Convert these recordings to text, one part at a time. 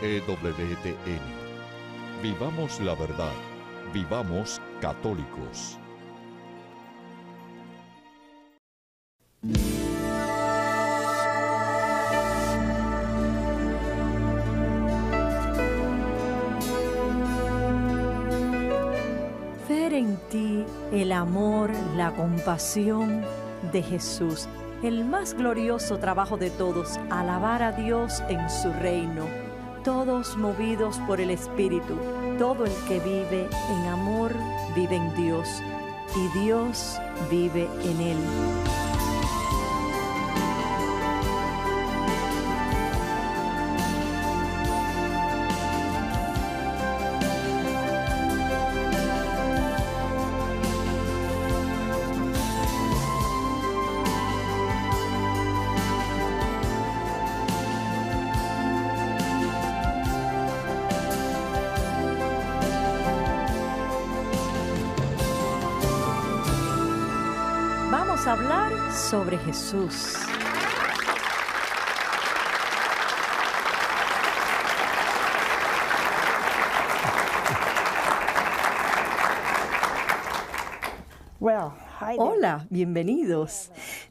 EWTN. Vivamos la verdad. Vivamos católicos. Ver en ti el amor, la compasión de Jesús, el más glorioso trabajo de todos, alabar a Dios en su reino, todos movidos por el Espíritu. Todo el que vive en amor vive en Dios y Dios vive en él. Vamos a hablar sobre Jesús. Hola, bienvenidos.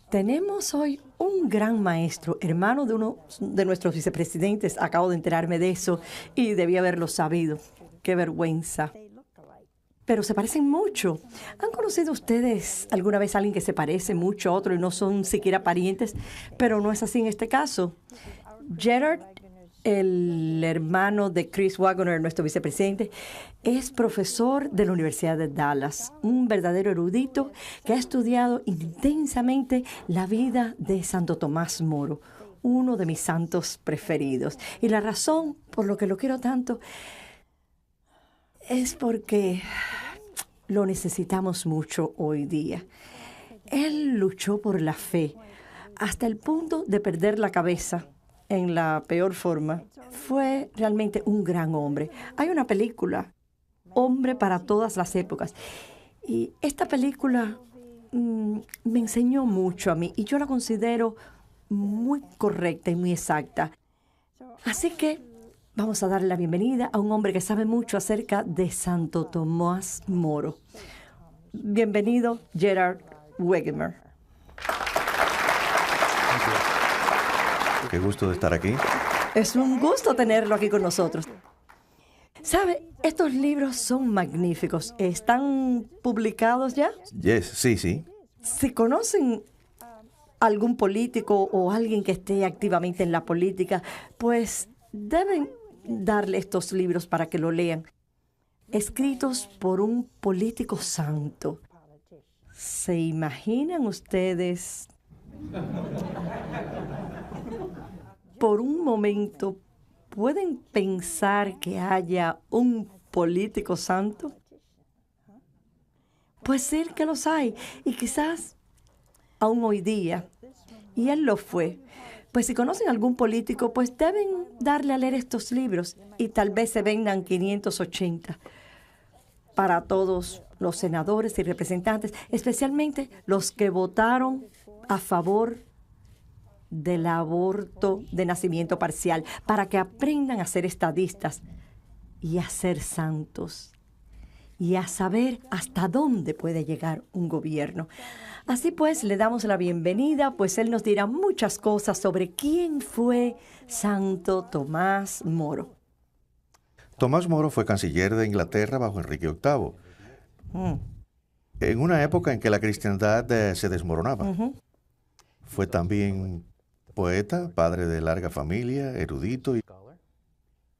Tenemos hoy un gran maestro, hermano de uno de nuestros vicepresidentes. Acabo de enterarme de eso y debí haberlo sabido. Qué vergüenza. Pero se parecen mucho. ¿Han conocido ustedes alguna vez a alguien que se parece mucho a otro y no son siquiera parientes? Pero no es así en este caso. Gerard, el hermano de Chris Wagoner, nuestro vicepresidente, es profesor de la Universidad de Dallas, un verdadero erudito que ha estudiado intensamente la vida de Santo Tomás Moro, uno de mis santos preferidos. Y la razón por lo que lo quiero tanto es porque lo necesitamos mucho hoy día. Él luchó por la fe hasta el punto de perder la cabeza en la peor forma. Fue realmente un gran hombre. Hay una película, Hombre para todas las épocas. Y esta película me enseñó mucho a mí y yo la considero muy correcta y muy exacta. Así que vamos a darle la bienvenida a un hombre que sabe mucho acerca de Santo Tomás Moro. Bienvenido, Gerard Wagoner. Qué gusto de estar aquí. Es un gusto tenerlo aquí con nosotros. ¿Sabe? Estos libros son magníficos. ¿Están publicados ya? Sí. Si conocen algún político o alguien que esté activamente en la política, pues deben darle estos libros para que lo lean. Escritos por un político santo. ¿Se imaginan ustedes? Por un momento, ¿pueden pensar que haya un político santo? Pues sí que los hay, y quizás aún hoy día. Y él lo fue. Pues si conocen algún político, pues deben darle a leer estos libros y tal vez se vendan 580 para todos los senadores y representantes, especialmente los que votaron a favor del aborto de nacimiento parcial, para que aprendan a ser estadistas y a ser santos y a saber hasta dónde puede llegar un gobierno. Así pues, le damos la bienvenida, pues él nos dirá muchas cosas sobre quién fue Santo Tomás Moro. Tomás Moro fue canciller de Inglaterra bajo Enrique VIII, en una época en que la cristiandad se desmoronaba. Fue también poeta, padre de larga familia, erudito, y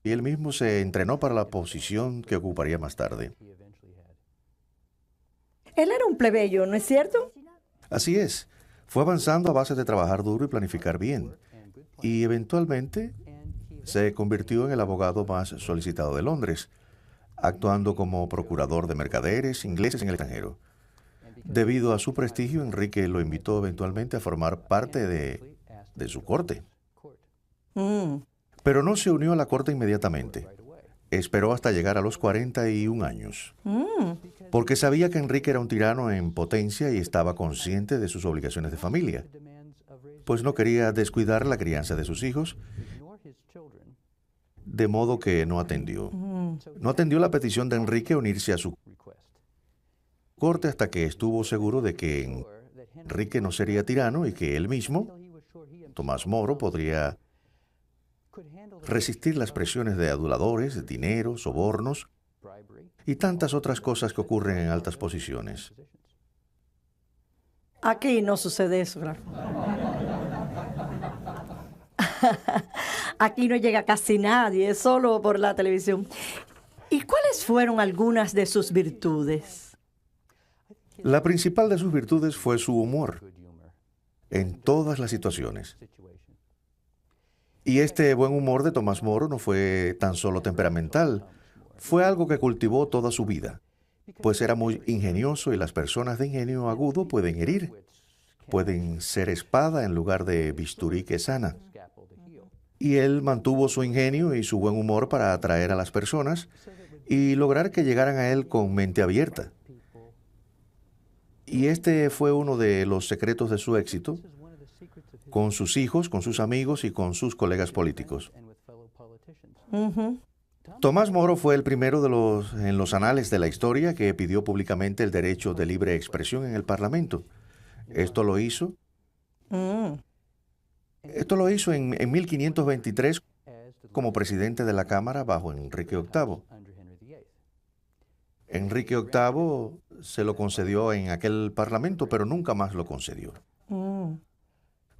él mismo se entrenó para la posición que ocuparía más tarde. Él era un plebeyo, ¿no es cierto? Así es. Fue avanzando a base de trabajar duro y planificar bien. Y eventualmente se convirtió en el abogado más solicitado de Londres, actuando como procurador de mercaderes ingleses en el extranjero. Debido a su prestigio, Enrique lo invitó eventualmente a formar parte de su corte. Pero no se unió a la corte inmediatamente. Esperó hasta llegar a los 41 años. Porque sabía que Enrique era un tirano en potencia y estaba consciente de sus obligaciones de familia. Pues no quería descuidar la crianza de sus hijos de modo que no atendió. No atendió la petición de Enrique a unirse a su corte hasta que estuvo seguro de que Enrique no sería tirano y que él mismo, Tomás Moro, podría resistir las presiones de aduladores, dinero, sobornos y tantas otras cosas que ocurren en altas posiciones. Aquí no sucede eso, claro. Aquí no llega casi nadie, es solo por la televisión. ¿Y cuáles fueron algunas de sus virtudes? La principal de sus virtudes fue su humor en todas las situaciones. Y este buen humor de Tomás Moro no fue tan solo temperamental, fue algo que cultivó toda su vida, pues era muy ingenioso y las personas de ingenio agudo pueden herir, pueden ser espada en lugar de bisturí que sana. Y él mantuvo su ingenio y su buen humor para atraer a las personas y lograr que llegaran a él con mente abierta. Y este fue uno de los secretos de su éxito con sus hijos, con sus amigos y con sus colegas políticos. Tomás Moro fue el primero en los anales de la historia que pidió públicamente el derecho de libre expresión en el Parlamento. Esto lo hizo en 1523 como presidente de la Cámara bajo Enrique VIII. Enrique VIII se lo concedió en aquel Parlamento, pero nunca más lo concedió.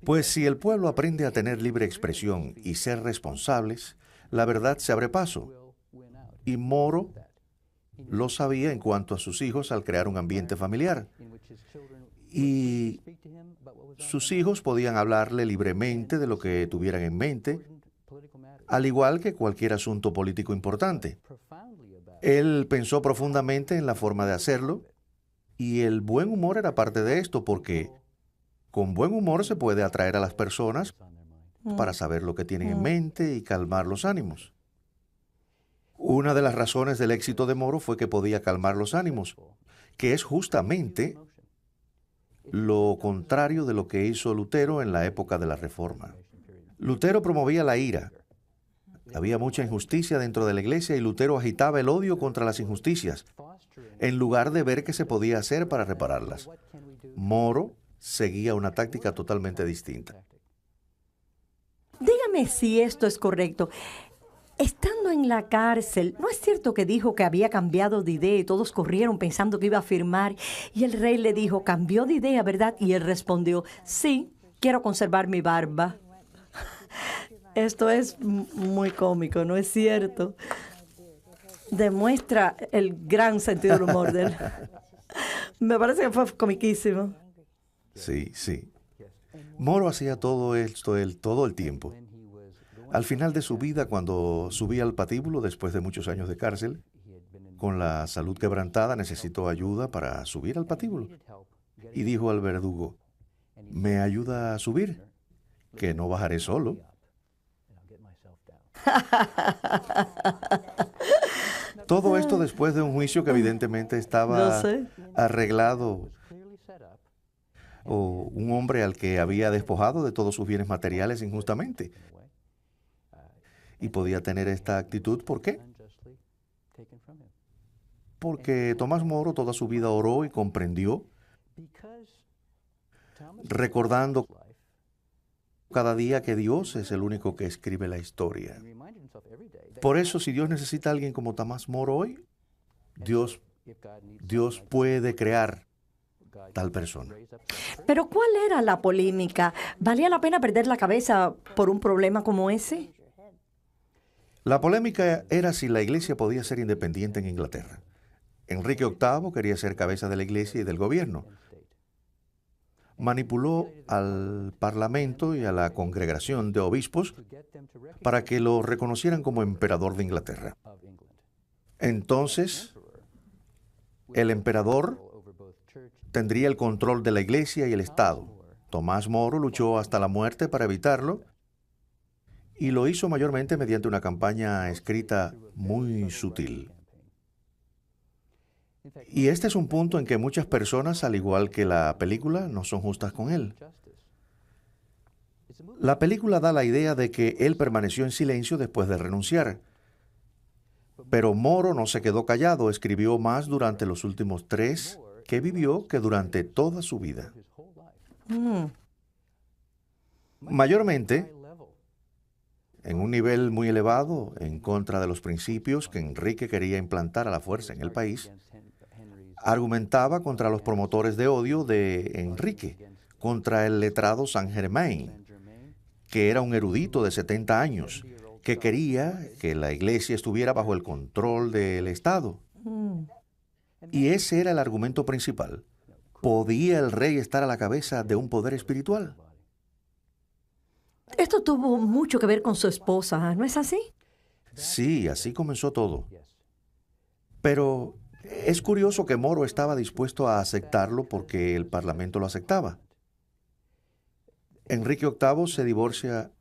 Pues si el pueblo aprende a tener libre expresión y ser responsables, la verdad se abre paso. Y Moro lo sabía en cuanto a sus hijos al crear un ambiente familiar. Y sus hijos podían hablarle libremente de lo que tuvieran en mente, al igual que cualquier asunto político importante. Él pensó profundamente en la forma de hacerlo, y el buen humor era parte de esto, porque con buen humor se puede atraer a las personas para saber lo que tienen en mente y calmar los ánimos. Una de las razones del éxito de Moro fue que podía calmar los ánimos, que es justamente lo contrario de lo que hizo Lutero en la época de la Reforma. Lutero promovía la ira. Había mucha injusticia dentro de la iglesia y Lutero agitaba el odio contra las injusticias, en lugar de ver qué se podía hacer para repararlas. Moro seguía una táctica totalmente distinta. Dígame si esto es correcto. Estando en la cárcel, ¿no es cierto que dijo que había cambiado de idea y todos corrieron pensando que iba a firmar? Y el rey le dijo, cambió de idea, ¿verdad? Y él respondió, sí, quiero conservar mi barba. Esto es muy cómico, ¿no es cierto? Demuestra el gran sentido del humor de él. Me parece que fue comiquísimo. Sí, sí. Moro hacía todo esto todo el tiempo. Al final de su vida, cuando subía al patíbulo después de muchos años de cárcel, con la salud quebrantada, necesitó ayuda para subir al patíbulo. Y dijo al verdugo, ¿me ayuda a subir? Que no bajaré solo. Todo esto después de un juicio que evidentemente estaba arreglado, o un hombre al que había despojado de todos sus bienes materiales injustamente. Y podía tener esta actitud, ¿por qué? Porque Tomás Moro toda su vida oró y comprendió, recordando cada día que Dios es el único que escribe la historia. Por eso, si Dios necesita a alguien como Tomás Moro hoy, Dios puede crear tal persona. Pero ¿cuál era la polémica? ¿Valía la pena perder la cabeza por un problema como ese? La polémica era si la iglesia podía ser independiente en Inglaterra. Enrique VIII quería ser cabeza de la iglesia y del gobierno. Manipuló al parlamento y a la congregación de obispos para que lo reconocieran como emperador de Inglaterra. Entonces, el emperador tendría el control de la iglesia y el Estado. Tomás Moro luchó hasta la muerte para evitarlo y lo hizo mayormente mediante una campaña escrita muy sutil. Y este es un punto en que muchas personas, al igual que la película, no son justas con él. La película da la idea de que él permaneció en silencio después de renunciar. Pero Moro no se quedó callado, escribió más durante los últimos 3 que vivió que durante toda su vida. Mm. Mayormente, en un nivel muy elevado, en contra de los principios que Enrique quería implantar a la fuerza en el país, argumentaba contra los promotores de odio de Enrique, contra el letrado Saint-Germain, que era un erudito de 70 años, que quería que la iglesia estuviera bajo el control del Estado. Mm. Y ese era el argumento principal. ¿Podía el rey estar a la cabeza de un poder espiritual? Esto tuvo mucho que ver con su esposa, ¿no es así? Sí, así comenzó todo. Pero es curioso que Moro estaba dispuesto a aceptarlo porque el Parlamento lo aceptaba. Enrique VIII se divorcia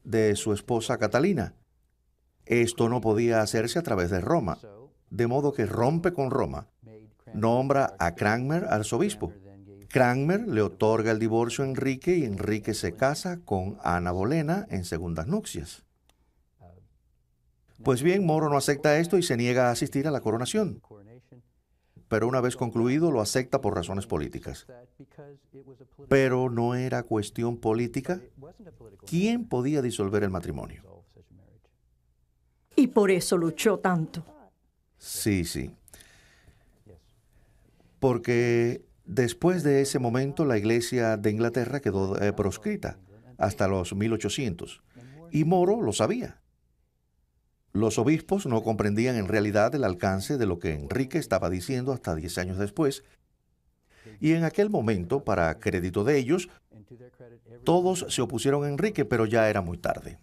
de su esposa Catalina. Esto no podía hacerse a través de Roma, de modo que rompe con Roma. Nombra a Cranmer arzobispo. Cranmer le otorga el divorcio a Enrique y Enrique se casa con Ana Bolena en segundas nupcias. Pues bien, Moro no acepta esto y se niega a asistir a la coronación. Pero una vez concluido, lo acepta por razones políticas. Pero no era cuestión política. ¿Quién podía disolver el matrimonio? Y por eso luchó tanto. Sí. Porque después de ese momento la Iglesia de Inglaterra quedó proscrita hasta los 1800. Y Moro lo sabía. Los obispos no comprendían en realidad el alcance de lo que Enrique estaba diciendo hasta 10 años después. Y en aquel momento, para crédito de ellos, todos se opusieron a Enrique, pero ya era muy tarde.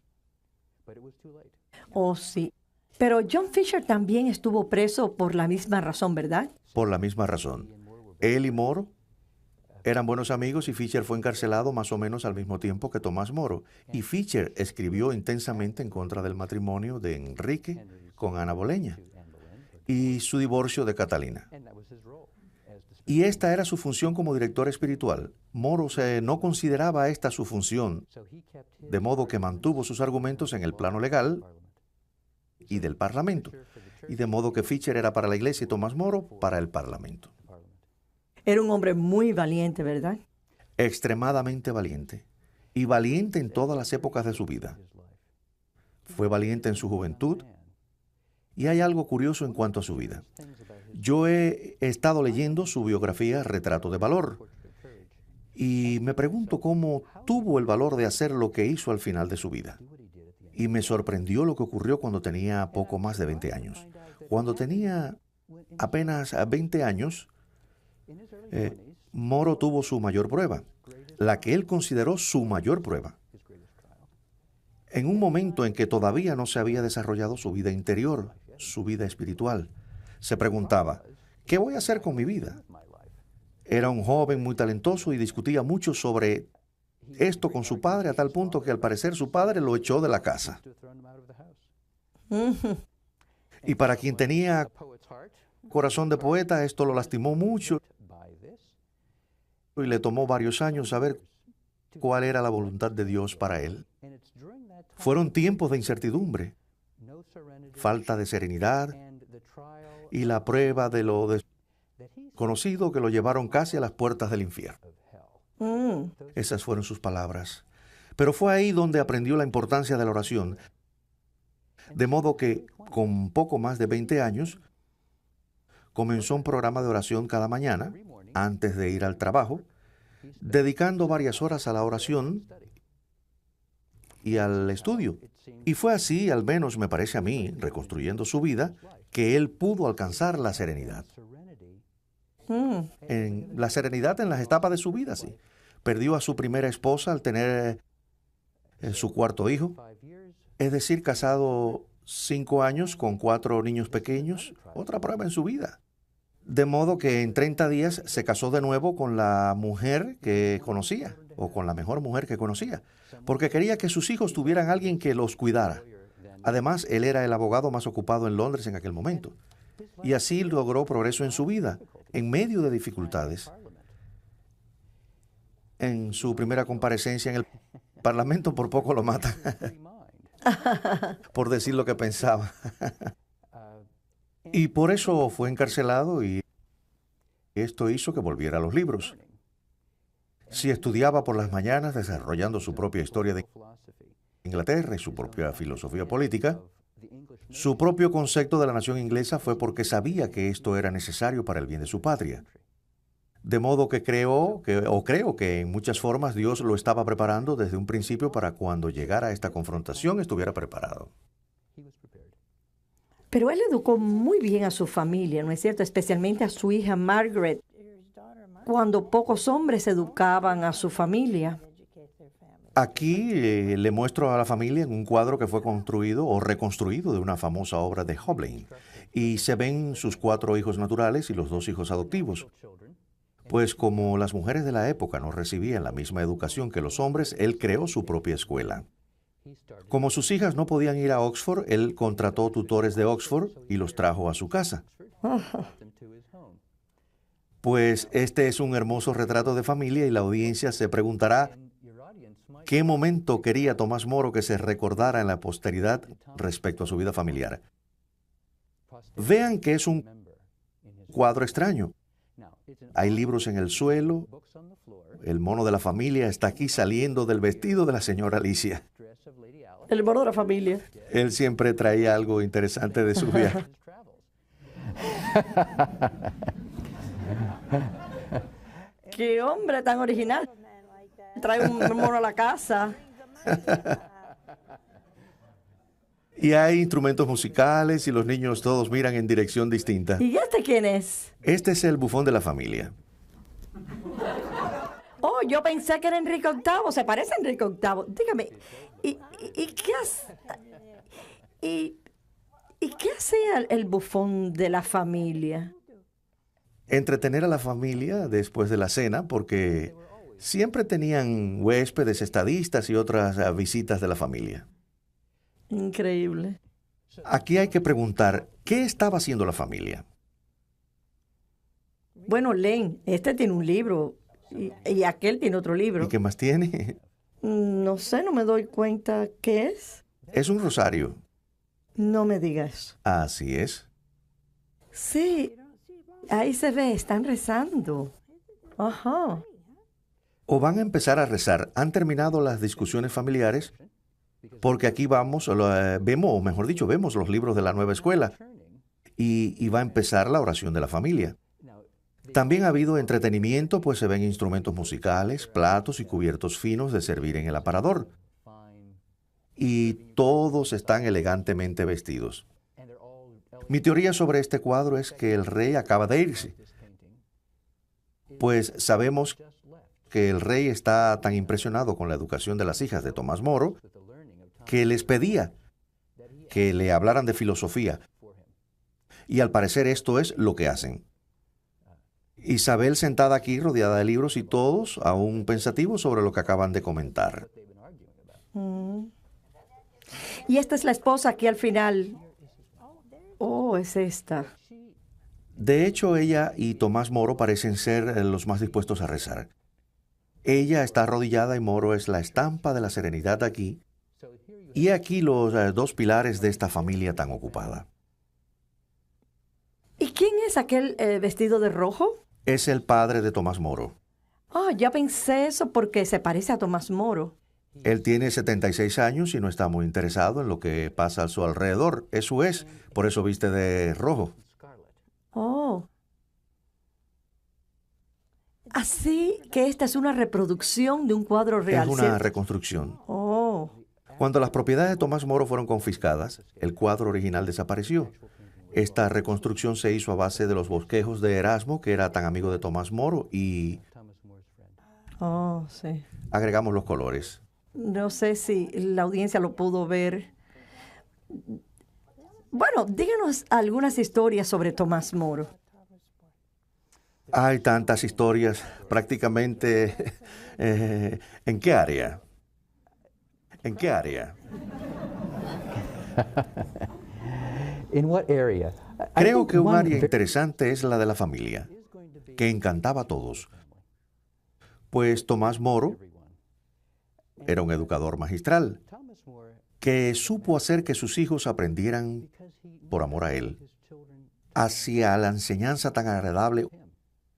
Oh, sí. Pero John Fisher también estuvo preso por la misma razón, ¿verdad? Por la misma razón. Él y Moro eran buenos amigos y Fisher fue encarcelado más o menos al mismo tiempo que Tomás Moro. Y Fisher escribió intensamente en contra del matrimonio de Enrique con Ana Bolena y su divorcio de Catalina. Y esta era su función como director espiritual. Moro no consideraba esta su función, de modo que mantuvo sus argumentos en el plano legal y del Parlamento, y de modo que Fisher era para la Iglesia y Tomás Moro para el Parlamento. Era un hombre muy valiente, ¿verdad? Extremadamente valiente, y valiente en todas las épocas de su vida. Fue valiente en su juventud, y hay algo curioso en cuanto a su vida. Yo he estado leyendo su biografía Retrato de Valor, y me pregunto cómo tuvo el valor de hacer lo que hizo al final de su vida. Y me sorprendió lo que ocurrió cuando tenía poco más de 20 años. Cuando tenía apenas 20 años, Moro tuvo su mayor prueba, la que él consideró su mayor prueba. En un momento en que todavía no se había desarrollado su vida interior, su vida espiritual, se preguntaba, ¿qué voy a hacer con mi vida? Era un joven muy talentoso y discutía mucho sobre esto con su padre a tal punto que al parecer su padre lo echó de la casa. Y para quien tenía corazón de poeta, esto lo lastimó mucho y le tomó varios años saber cuál era la voluntad de Dios para él. Fueron tiempos de incertidumbre, falta de serenidad y la prueba de lo desconocido que lo llevaron casi a las puertas del infierno. Esas fueron sus palabras. Pero fue ahí donde aprendió la importancia de la oración. De modo que, con poco más de 20 años, comenzó un programa de oración cada mañana, antes de ir al trabajo, dedicando varias horas a la oración y al estudio. Y fue así, al menos me parece a mí, reconstruyendo su vida, que él pudo alcanzar la serenidad. En la serenidad en las etapas de su vida, sí. Perdió a su primera esposa al tener su cuarto hijo, es decir, casado 5 años con 4 niños pequeños, otra prueba en su vida. De modo que en 30 días se casó de nuevo con la mujer que conocía, o con la mejor mujer que conocía, porque quería que sus hijos tuvieran alguien que los cuidara. Además, él era el abogado más ocupado en Londres en aquel momento. Y así logró progreso en su vida, en medio de dificultades. En su primera comparecencia en el Parlamento por poco lo mata por decir lo que pensaba. Y por eso fue encarcelado y esto hizo que volviera a los libros. Si estudiaba por las mañanas desarrollando su propia historia de Inglaterra y su propia filosofía política, su propio concepto de la nación inglesa fue porque sabía que esto era necesario para el bien de su patria. De modo que creo que en muchas formas Dios lo estaba preparando desde un principio para cuando llegara a esta confrontación estuviera preparado. Pero él educó muy bien a su familia, ¿no es cierto? Especialmente a su hija Margaret, cuando pocos hombres educaban a su familia. Aquí le muestro a la familia en un cuadro que fue construido o reconstruido de una famosa obra de Hoblein. Y se ven sus 4 hijos naturales y los 2 hijos adoptivos. Pues como las mujeres de la época no recibían la misma educación que los hombres, él creó su propia escuela. Como sus hijas no podían ir a Oxford, él contrató tutores de Oxford y los trajo a su casa. Pues este es un hermoso retrato de familia y la audiencia se preguntará qué momento quería Tomás Moro que se recordara en la posteridad respecto a su vida familiar. Vean que es un cuadro extraño. Hay libros en el suelo. El mono de la familia está aquí saliendo del vestido de la señora Alicia. El mono de la familia. Él siempre traía algo interesante de su viaje. ¡Qué hombre tan original! Trae un mono a la casa. Y hay instrumentos musicales y los niños todos miran en dirección distinta. ¿Y este quién es? Este es el bufón de la familia. Oh, yo pensé que era Enrique VIII. Se parece a Enrique VIII. Dígame, ¿y qué hace? ¿Y qué hacía el bufón de la familia? Entretener a la familia después de la cena porque siempre tenían huéspedes, estadistas y otras visitas de la familia. Increíble. Aquí hay que preguntar, ¿qué estaba haciendo la familia? Bueno, Len, este tiene un libro y aquel tiene otro libro. ¿Y qué más tiene? No sé, no me doy cuenta qué es. Es un rosario. No me digas. Así es. Sí, ahí se ve, están rezando. Ajá. O van a empezar a rezar. Han terminado las discusiones familiares porque aquí vemos los libros de la nueva escuela y va a empezar la oración de la familia. También ha habido entretenimiento, pues se ven instrumentos musicales, platos y cubiertos finos de servir en el aparador. Y todos están elegantemente vestidos. Mi teoría sobre este cuadro es que el rey acaba de irse. Pues sabemos que el rey está tan impresionado con la educación de las hijas de Tomás Moro que les pedía que le hablaran de filosofía. Y al parecer esto es lo que hacen. Isabel sentada aquí rodeada de libros y todos aún pensativos sobre lo que acaban de comentar. Y esta es la esposa aquí al final. Oh, es esta. De hecho, ella y Tomás Moro parecen ser los más dispuestos a rezar. Ella está arrodillada y Moro es la estampa de la serenidad aquí. Y aquí los 2 pilares de esta familia tan ocupada. ¿Y quién es aquel vestido de rojo? Es el padre de Tomás Moro. Ah, ya pensé eso porque se parece a Tomás Moro. Él tiene 76 años y no está muy interesado en lo que pasa a su alrededor. Eso es, por eso viste de rojo. Oh. Así que esta es una reproducción de un cuadro real. Es una ¿cierto? reconstrucción. Oh. Cuando las propiedades de Tomás Moro fueron confiscadas, el cuadro original desapareció. Esta reconstrucción se hizo a base de los bosquejos de Erasmo, que era tan amigo de Tomás Moro, y Oh, sí. agregamos los colores. No sé si la audiencia lo pudo ver. Bueno, díganos algunas historias sobre Tomás Moro. Hay tantas historias, prácticamente... ¿En qué área? ¿En qué área? Creo que un área interesante es la de la familia, que encantaba a todos. Pues Tomás Moro era un educador magistral que supo hacer que sus hijos aprendieran, por amor a él, hacia la enseñanza tan agradable,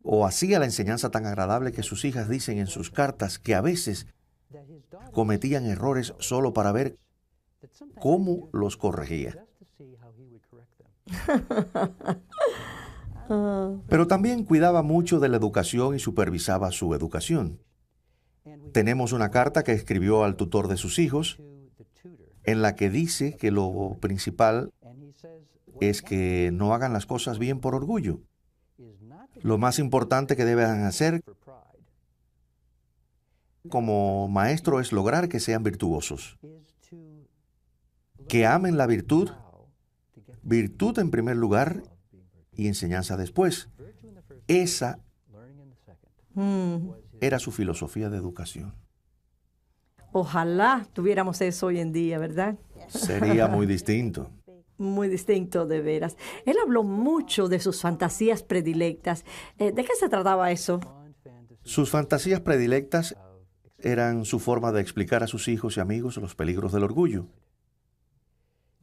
o hacía la enseñanza tan agradable que sus hijas dicen en sus cartas que a veces cometían errores solo para ver cómo los corregía. Pero también cuidaba mucho de la educación y supervisaba su educación. Tenemos una carta que escribió al tutor de sus hijos, en la que dice que lo principal es que no hagan las cosas bien por orgullo. Lo más importante que deben hacer como maestro es lograr que sean virtuosos, que amen la virtud, virtud en primer lugar y enseñanza después. Esa era su filosofía de educación. Ojalá tuviéramos eso hoy en día, ¿verdad? Sería muy distinto. Muy distinto, de veras. Él habló mucho de sus fantasías predilectas. ¿De qué se trataba eso? Sus fantasías predilectas eran su forma de explicar a sus hijos y amigos los peligros del orgullo.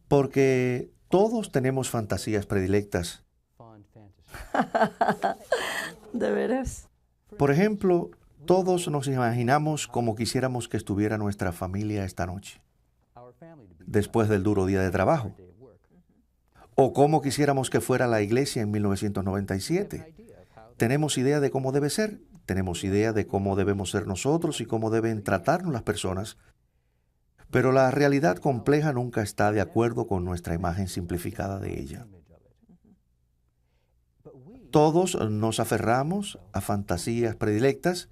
Porque todos tenemos fantasías predilectas. ¿De veras? Por ejemplo, todos nos imaginamos cómo quisiéramos que estuviera nuestra familia esta noche, después del duro día de trabajo. O cómo quisiéramos que fuera la iglesia en 1997. Tenemos idea de cómo debe ser, tenemos idea de cómo debemos ser nosotros y cómo deben tratarnos las personas, pero la realidad compleja nunca está de acuerdo con nuestra imagen simplificada de ella. Todos nos aferramos a fantasías predilectas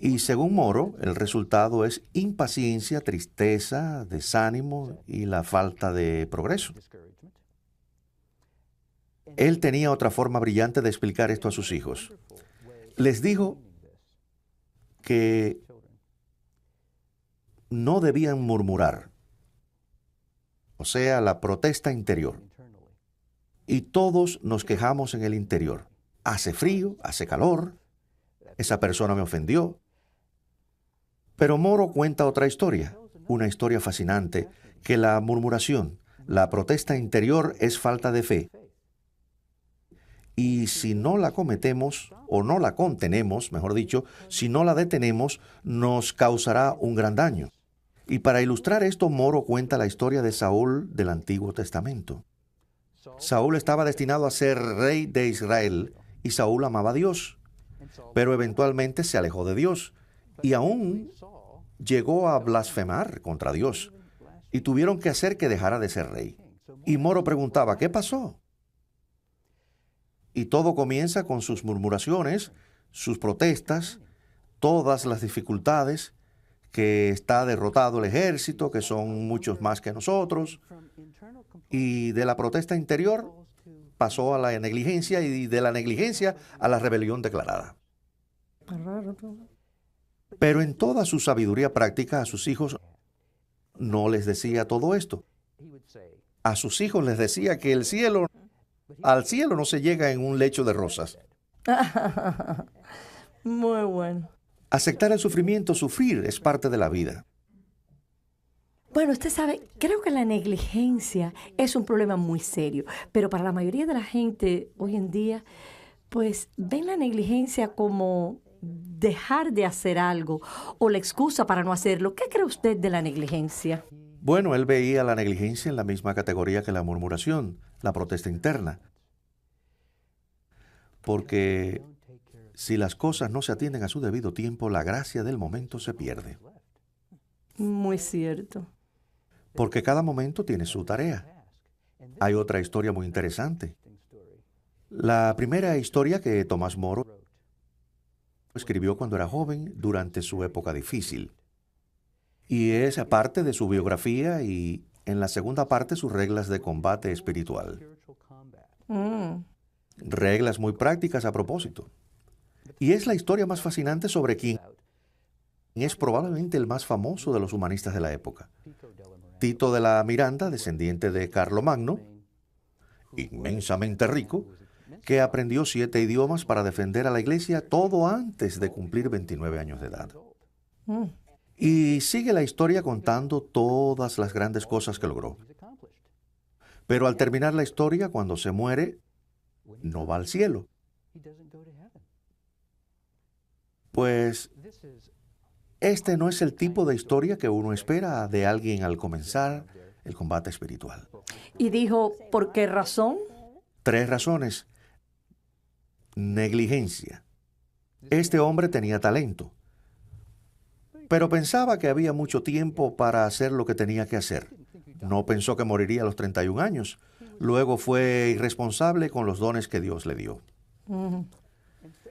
y, según Moro, el resultado es impaciencia, tristeza, desánimo y la falta de progreso. Él tenía otra forma brillante de explicar esto a sus hijos. Les dijo que no debían murmurar, o sea, la protesta interior. Y todos nos quejamos en el interior. Hace frío, hace calor, esa persona me ofendió. Pero Moro cuenta otra historia, una historia fascinante, que la murmuración, la protesta interior es falta de fe. Y si no la cometemos, o no la contenemos, mejor dicho, si no la detenemos, nos causará un gran daño. Y para ilustrar esto, Moro cuenta la historia de Saúl del Antiguo Testamento. Saúl estaba destinado a ser rey de Israel y Saúl amaba a Dios, pero eventualmente se alejó de Dios y aún llegó a blasfemar contra Dios y tuvieron que hacer que dejara de ser rey. Y Moro preguntaba, ¿qué pasó? Y todo comienza con sus murmuraciones, sus protestas, todas las dificultades, que está derrotado el ejército, que son muchos más que nosotros, y de la protesta interior pasó a la negligencia y de la negligencia a la rebelión declarada. Pero en toda su sabiduría práctica a sus hijos no les decía todo esto. A sus hijos les decía que al cielo no se llega en un lecho de rosas. Muy bueno. Aceptar el sufrimiento, sufrir, es parte de la vida. Bueno, usted sabe, creo que la negligencia es un problema muy serio, pero para la mayoría de la gente hoy en día, pues ven la negligencia como dejar de hacer algo o la excusa para no hacerlo. ¿Qué cree usted de la negligencia? Bueno, él veía la negligencia en la misma categoría que la murmuración, la protesta interna. Porque si las cosas no se atienden a su debido tiempo, la gracia del momento se pierde. Muy cierto. Porque cada momento tiene su tarea. Hay otra historia muy interesante. La primera historia que Tomás Moro escribió cuando era joven, durante su época difícil. Y es parte de su biografía y en la segunda parte sus reglas de combate espiritual. Reglas muy prácticas a propósito. Y es la historia más fascinante sobre quien es probablemente el más famoso de los humanistas de la época. Tito de la Miranda, descendiente de Carlomagno, inmensamente rico, que aprendió 7 idiomas para defender a la iglesia todo antes de cumplir 29 años de edad. Y sigue la historia contando todas las grandes cosas que logró. Pero al terminar la historia, cuando se muere, no va al cielo. Pues este no es el tipo de historia que uno espera de alguien al comenzar el combate espiritual. Y dijo, ¿por qué razón? 3 razones. Negligencia. Este hombre tenía talento, pero pensaba que había mucho tiempo para hacer lo que tenía que hacer. No pensó que moriría a los 31 años. Luego fue irresponsable con los dones que Dios le dio.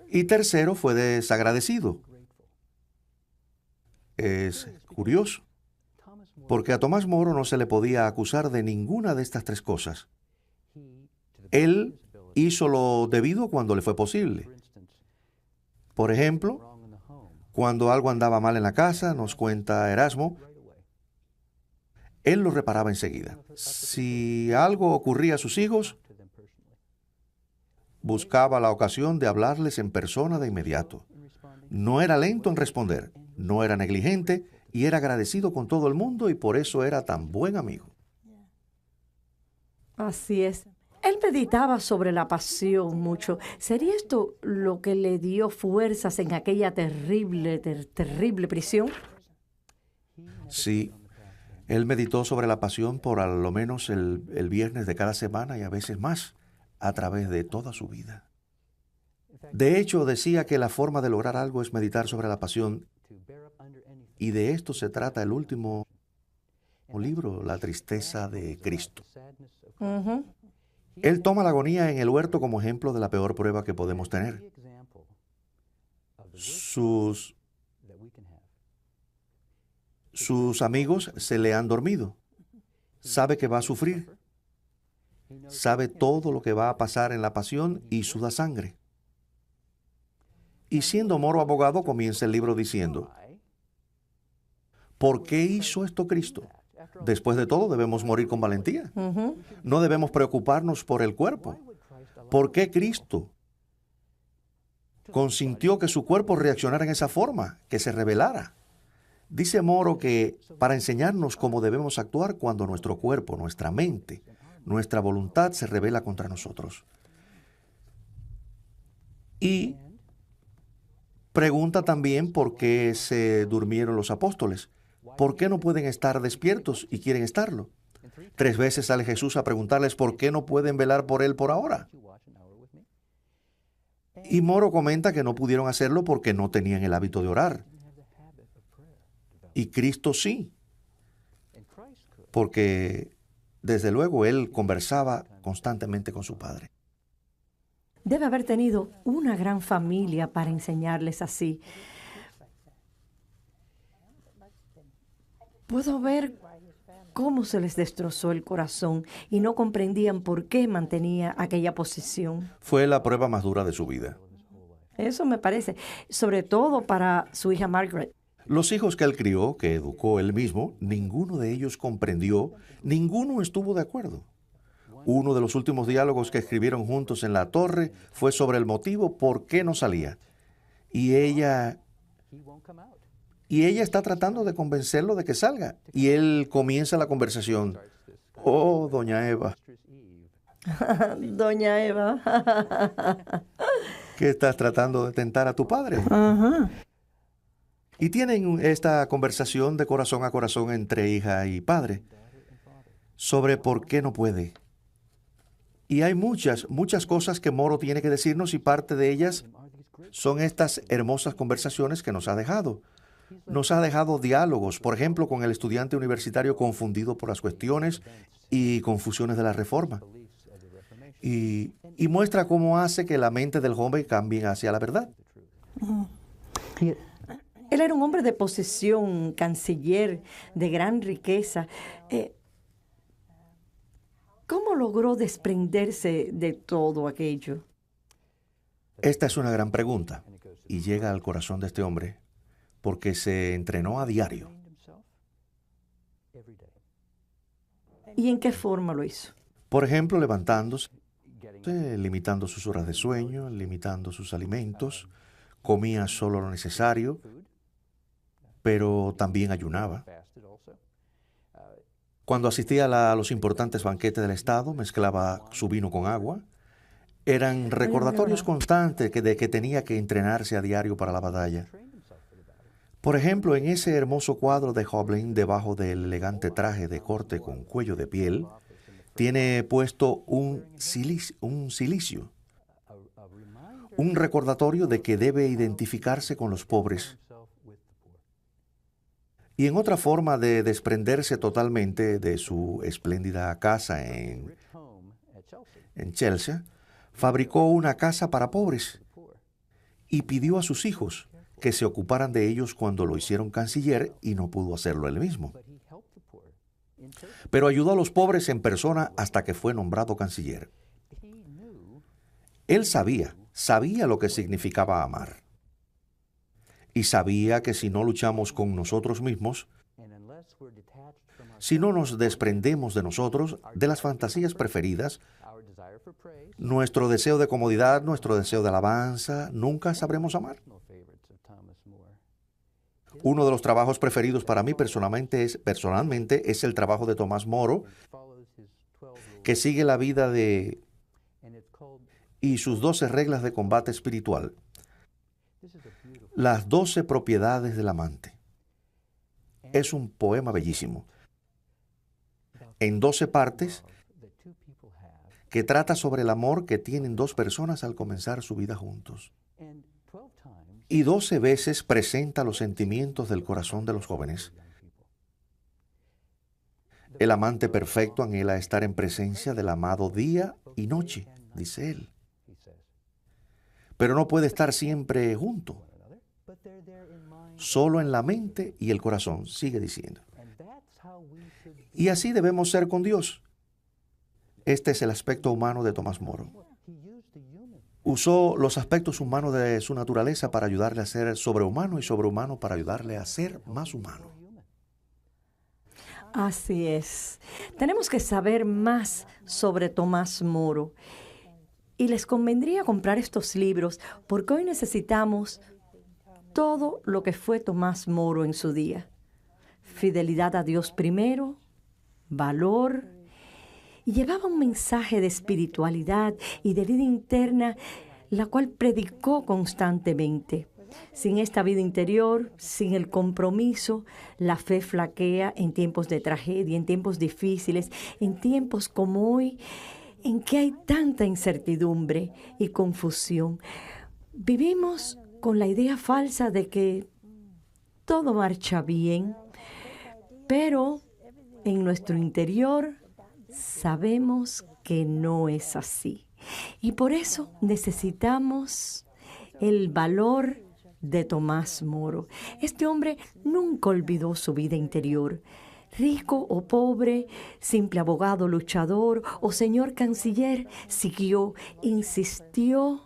Y tercero, fue desagradecido. Es curioso, porque a Tomás Moro no se le podía acusar de ninguna de estas 3 cosas. Él hizo lo debido cuando le fue posible. Por ejemplo, cuando algo andaba mal en la casa, nos cuenta Erasmo, él lo reparaba enseguida. Si algo ocurría a sus hijos, buscaba la ocasión de hablarles en persona de inmediato. No era lento en responder, no era negligente y era agradecido con todo el mundo y por eso era tan buen amigo. Así es. Él meditaba sobre la pasión mucho. ¿Sería esto lo que le dio fuerzas en aquella terrible prisión? Sí, él meditó sobre la pasión por a lo menos el viernes de cada semana y a veces más, a través de toda su vida. De hecho, decía que la forma de lograr algo es meditar sobre la pasión, y de esto se trata el último libro, La tristeza de Cristo. Él toma la agonía en el huerto como ejemplo de la peor prueba que podemos tener. Sus amigos se le han dormido. Sabe que va a sufrir. Sabe todo lo que va a pasar en la pasión y suda sangre. Y siendo Moro abogado, comienza el libro diciendo, ¿por qué hizo esto Cristo? Después de todo, debemos morir con valentía. No debemos preocuparnos por el cuerpo. ¿Por qué Cristo consintió que su cuerpo reaccionara en esa forma, que se rebelara? Dice Moro que para enseñarnos cómo debemos actuar cuando nuestro cuerpo, nuestra mente, nuestra voluntad se rebela contra nosotros. Y pregunta también por qué se durmieron los apóstoles. ¿Por qué no pueden estar despiertos y quieren estarlo? 3 veces sale Jesús a preguntarles por qué no pueden velar por él por ahora. Y Moro comenta que no pudieron hacerlo porque no tenían el hábito de orar. Y Cristo sí, porque desde luego él conversaba constantemente con su Padre. Debe haber tenido una gran familia para enseñarles así. Puedo ver cómo se les destrozó el corazón y no comprendían por qué mantenía aquella posición. Fue la prueba más dura de su vida. Eso me parece, sobre todo para su hija Margaret. Los hijos que él crió, que educó él mismo, ninguno de ellos comprendió, ninguno estuvo de acuerdo. Uno de los últimos diálogos que escribieron juntos en la torre fue sobre el motivo por qué no salía. Y ella está tratando de convencerlo de que salga. Y él comienza la conversación. Oh, doña Eva. Doña Eva. ¿Qué estás tratando de tentar a tu padre? Y tienen esta conversación de corazón a corazón entre hija y padre sobre por qué no puede. Y hay muchas cosas que Moro tiene que decirnos y parte de ellas son estas hermosas conversaciones que nos ha dejado. Nos ha dejado diálogos, por ejemplo, con el estudiante universitario confundido por las cuestiones y confusiones de la Reforma. Y muestra cómo hace que la mente del joven cambie hacia la verdad. Él era un hombre de posesión, canciller, de gran riqueza. ¿Cómo logró desprenderse de todo aquello? Esta es una gran pregunta y llega al corazón de este hombre porque se entrenó a diario. ¿Y en qué forma lo hizo? Por ejemplo, levantándose, limitando sus horas de sueño, limitando sus alimentos, comía solo lo necesario pero también ayunaba. Cuando asistía a los importantes banquetes del Estado, mezclaba su vino con agua. Eran recordatorios constantes de que tenía que entrenarse a diario para la batalla. Por ejemplo, en ese hermoso cuadro de Hoblin, debajo del elegante traje de corte con cuello de piel, tiene puesto un cilicio, un recordatorio de que debe identificarse con los pobres. Y en otra forma de desprenderse totalmente de su espléndida casa en Chelsea, fabricó una casa para pobres y pidió a sus hijos que se ocuparan de ellos cuando lo hicieron canciller y no pudo hacerlo él mismo. Pero ayudó a los pobres en persona hasta que fue nombrado canciller. Él sabía lo que significaba amar. Y sabía que si no luchamos con nosotros mismos, si no nos desprendemos de nosotros, de las fantasías preferidas, nuestro deseo de comodidad, nuestro deseo de alabanza, nunca sabremos amar. Uno de los trabajos preferidos para mí personalmente es el trabajo de Tomás Moro, que sigue la vida y sus 12 reglas de combate espiritual. Las 12 propiedades del amante. Es un poema bellísimo, en 12 partes, que trata sobre el amor que tienen dos personas al comenzar su vida juntos. Y 12 veces presenta los sentimientos del corazón de los jóvenes. El amante perfecto anhela estar en presencia del amado día y noche, dice él. Pero no puede estar siempre junto. Solo en la mente y el corazón, sigue diciendo. Y así debemos ser con Dios. Este es el aspecto humano de Tomás Moro. Usó los aspectos humanos de su naturaleza para ayudarle a ser sobrehumano y sobrehumano para ayudarle a ser más humano. Así es. Tenemos que saber más sobre Tomás Moro. Y les convendría comprar estos libros porque hoy necesitamos todo lo que fue Tomás Moro en su día. Fidelidad a Dios primero, valor, y llevaba un mensaje de espiritualidad y de vida interna, la cual predicó constantemente. Sin esta vida interior, sin el compromiso, la fe flaquea en tiempos de tragedia, en tiempos difíciles, en tiempos como hoy, en que hay tanta incertidumbre y confusión. Vivimos con la idea falsa de que todo marcha bien, pero en nuestro interior sabemos que no es así. Y por eso necesitamos el valor de Tomás Moro. Este hombre nunca olvidó su vida interior. Rico o pobre, simple abogado, luchador o señor canciller, insistió,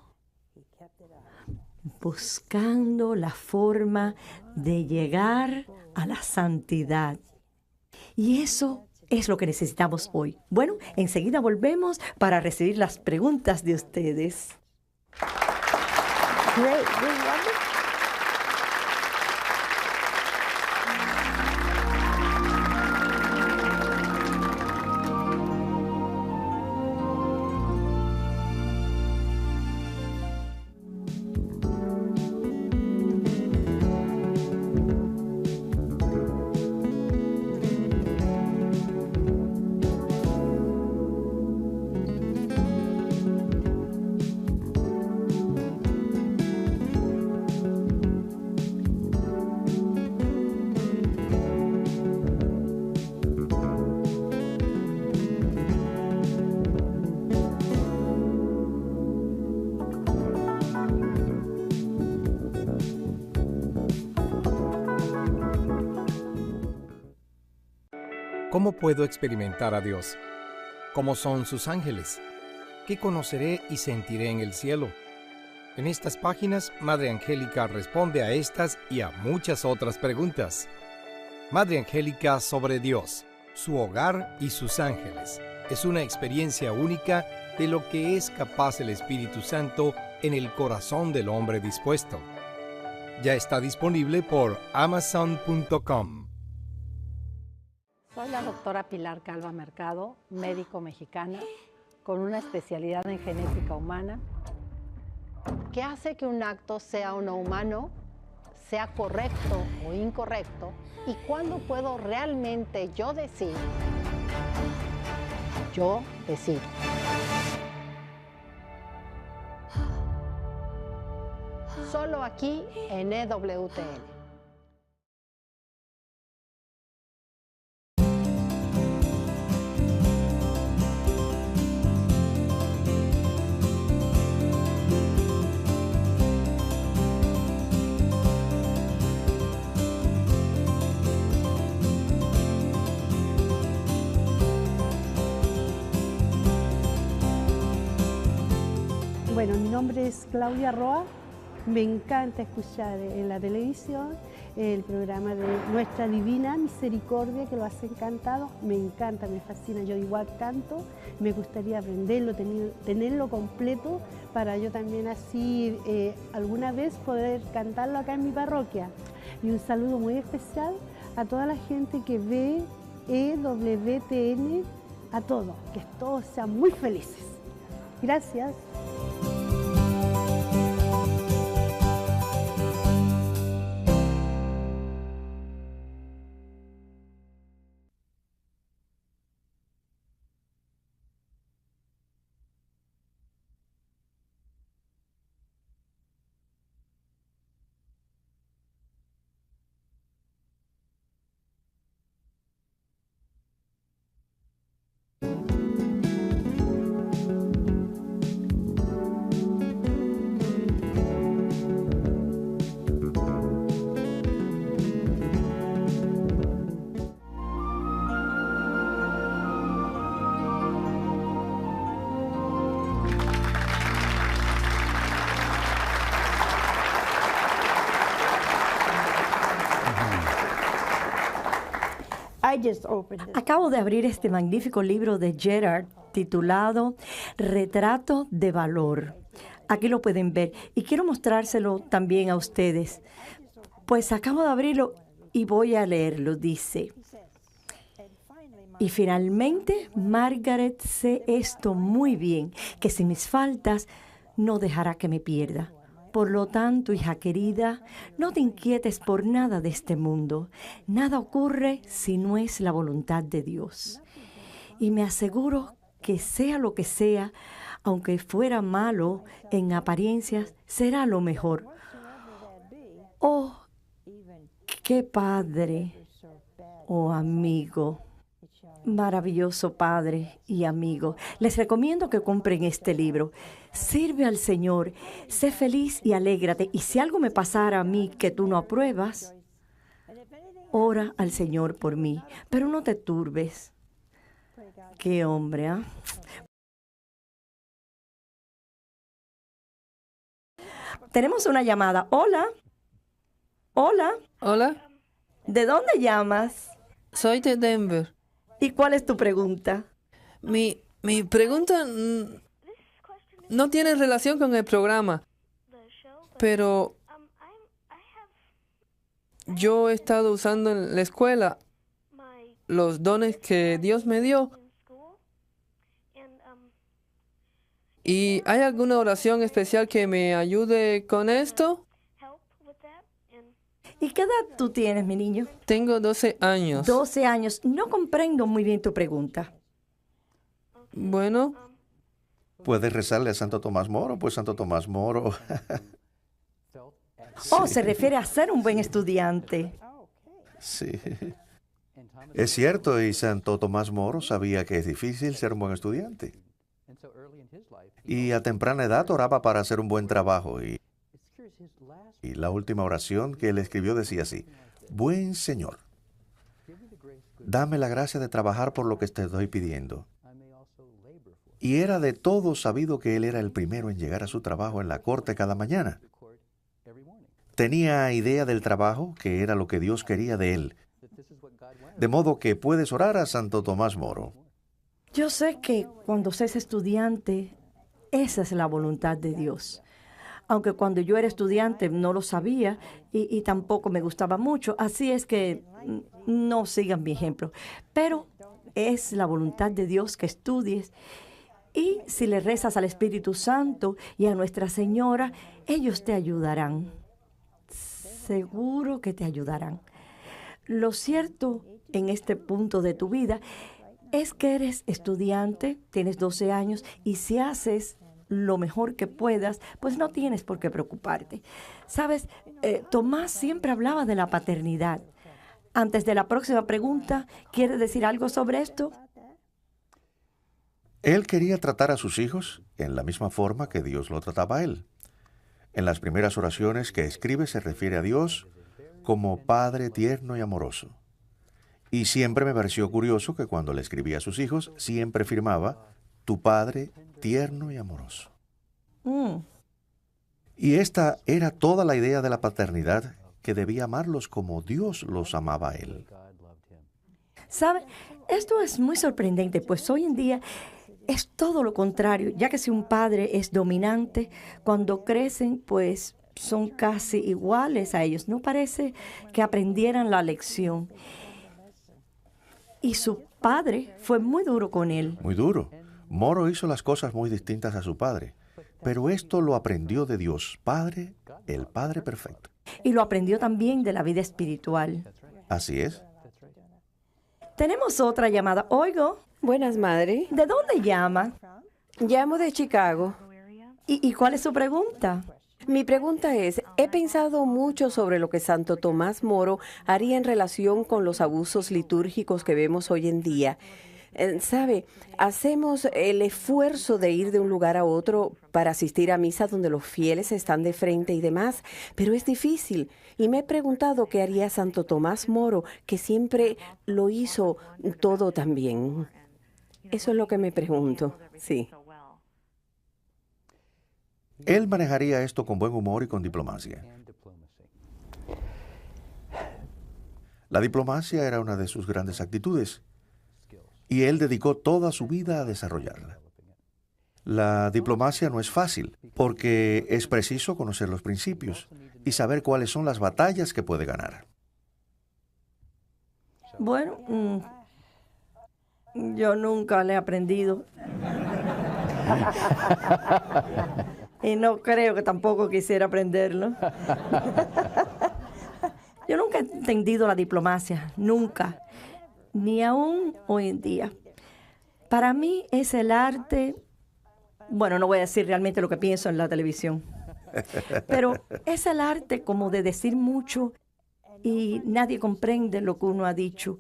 buscando la forma de llegar a la santidad. Y eso es lo que necesitamos hoy. Bueno, enseguida volvemos para recibir las preguntas de ustedes. Great. ¿Cómo puedo experimentar a Dios? ¿Cómo son sus ángeles? ¿Qué conoceré y sentiré en el cielo? En estas páginas, Madre Angélica responde a estas y a muchas otras preguntas. Madre Angélica sobre Dios, su hogar y sus ángeles. Es una experiencia única de lo que es capaz el Espíritu Santo en el corazón del hombre dispuesto. Ya está disponible por amazon.com. Soy la doctora Pilar Calva Mercado, médico mexicana, con una especialidad en genética humana. ¿Qué hace que un acto sea o no humano, sea correcto o incorrecto? ¿Y cuándo puedo realmente yo decir, yo decido? Solo aquí en EWTN. Bueno, mi nombre es Claudia Roa. Me encanta escuchar en la televisión el programa de Nuestra Divina Misericordia, que lo has encantado. Me encanta, me fascina. Yo igual canto, me gustaría aprenderlo, tenerlo completo para yo también así alguna vez poder cantarlo acá en mi parroquia. Y un saludo muy especial a toda la gente que ve EWTN, a todos, que todos sean muy felices. Gracias. Acabo de abrir este magnífico libro de Gerard titulado Retrato de Valor. Aquí lo pueden ver y quiero mostrárselo también a ustedes. Pues acabo de abrirlo y voy a leerlo. Dice: y finalmente, Margaret, sé esto muy bien, que sin mis faltas no dejará que me pierda. Por lo tanto, hija querida, no te inquietes por nada de este mundo. Nada ocurre si no es la voluntad de Dios. Y me aseguro que sea lo que sea, aunque fuera malo en apariencias, será lo mejor. Oh, qué padre, oh amigo. Maravilloso padre y amigo. Les recomiendo que compren este libro. Sirve al Señor, sé feliz y alégrate. Y si algo me pasara a mí que tú no apruebas, ora al Señor por mí, pero no te turbes. Qué hombre, ¿ah? Tenemos una llamada. Hola. Hola. Hola, ¿De dónde llamas? soy de Denver. ¿Y cuál es tu pregunta? Mi pregunta no tiene relación con el programa, pero yo he estado usando en la escuela los dones que Dios me dio. ¿Y hay alguna oración especial que me ayude con esto? ¿Y qué edad tú tienes, mi niño? Tengo 12 años. 12 años. No comprendo muy bien tu pregunta. Bueno, ¿Puedes rezarle a Santo Tomás Moro? Pues Santo Tomás Moro. Oh, se refiere a ser un buen estudiante. Sí. Es cierto, y Santo Tomás Moro sabía que es difícil ser un buen estudiante. Y a temprana edad oraba para hacer un buen trabajo. Y la última oración que él escribió decía así: Buen Señor, dame la gracia de trabajar por lo que te estoy pidiendo. Y era de todos sabido que él era el primero en llegar a su trabajo en la corte cada mañana. Tenía idea del trabajo, que era lo que Dios quería de él. De modo que puedes orar a Santo Tomás Moro. Yo sé que cuando seas estudiante, esa es la voluntad de Dios. aunque cuando yo era estudiante no lo sabía y tampoco me gustaba mucho. Así es que no sigan mi ejemplo. Pero es la voluntad de Dios que estudies. Y si le rezas al Espíritu Santo y a Nuestra Señora, ellos te ayudarán. Seguro que te ayudarán. Lo cierto en este punto de tu vida es que eres estudiante, tienes 12 años y si haces lo mejor que puedas, pues no tienes por qué preocuparte. Sabes, Tomás siempre hablaba de la paternidad. Antes de la próxima pregunta, ¿quieres decir algo sobre esto? Él quería tratar a sus hijos en la misma forma que Dios lo trataba a él. En las primeras oraciones que escribe se refiere a Dios como Padre tierno y amoroso. Y siempre me pareció curioso que cuando le escribía a sus hijos, siempre firmaba tu Padre tierno y amoroso. Y esta era toda la idea de la paternidad, que debía amarlos como Dios los amaba a él. ¿Sabe? Esto es muy sorprendente, pues hoy en día es todo lo contrario, ya que si un padre es dominante, cuando crecen, pues son casi iguales a ellos. No parece que aprendieran la lección. Y su padre fue muy duro con él. Muy duro. Moro hizo las cosas muy distintas a su padre, pero esto lo aprendió de Dios, Padre, el Padre perfecto. Y lo aprendió también de la vida espiritual. Así es. Tenemos otra llamada. Oigo, Buenas, madre. ¿de dónde llama? Llamo de Chicago. ¿Y cuál es su pregunta? Mi pregunta es, he pensado mucho sobre lo que Santo Tomás Moro haría en relación con los abusos litúrgicos que vemos hoy en día. ¿Sabe? Hacemos el esfuerzo de ir de un lugar a otro para asistir a misa donde los fieles están de frente y demás, pero es difícil. Y me he preguntado qué haría Santo Tomás Moro, que siempre lo hizo todo tan bien. Eso es lo que me pregunto, sí. Él manejaría esto con buen humor y con diplomacia. La diplomacia era una de sus grandes actitudes, y él dedicó toda su vida a desarrollarla. La diplomacia no es fácil, porque es preciso conocer los principios y saber cuáles son las batallas que puede ganar. Bueno, yo nunca le he aprendido. Y no creo que tampoco quisiera aprenderlo. Yo nunca he entendido la diplomacia, nunca. Ni aún hoy en día. Para mí es el arte, bueno, no voy a decir realmente lo que pienso en la televisión, pero es el arte como de decir mucho y nadie comprende lo que uno ha dicho.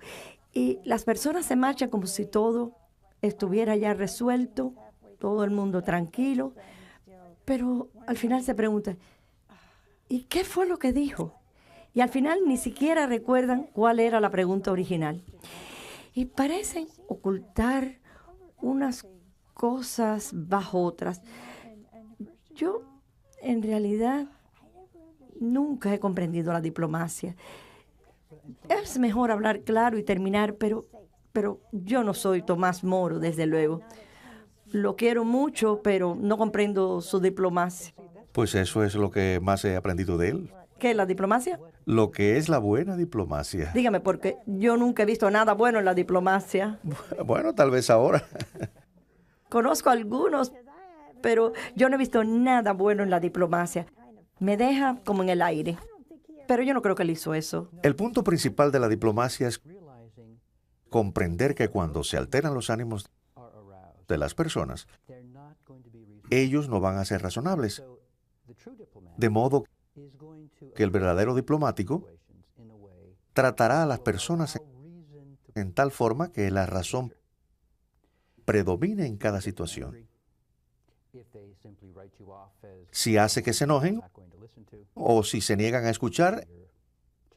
Y las personas se marchan como si todo estuviera ya resuelto, todo el mundo tranquilo, pero al final se pregunta, ¿y qué fue lo que dijo? Y al final ni siquiera recuerdan cuál era la pregunta original. Y parecen ocultar unas cosas bajo otras. Yo, en realidad, nunca he comprendido la diplomacia. Es mejor hablar claro y terminar, pero yo no soy Tomás Moro, desde luego. Lo quiero mucho, pero no comprendo su diplomacia. Pues eso es lo que más he aprendido de él. ¿Qué es la diplomacia? Lo que es la buena diplomacia. Dígame, porque yo nunca he visto nada bueno en la diplomacia. Bueno, tal vez ahora. Conozco algunos, pero yo no he visto nada bueno en la diplomacia. Me deja como en el aire. Pero yo no creo que él hizo eso. El punto principal de la diplomacia es comprender que cuando se alteran los ánimos de las personas, ellos no van a ser razonables. De modo que el verdadero diplomático tratará a las personas en tal forma que la razón predomine en cada situación. Si hace que se enojen o si se niegan a escuchar,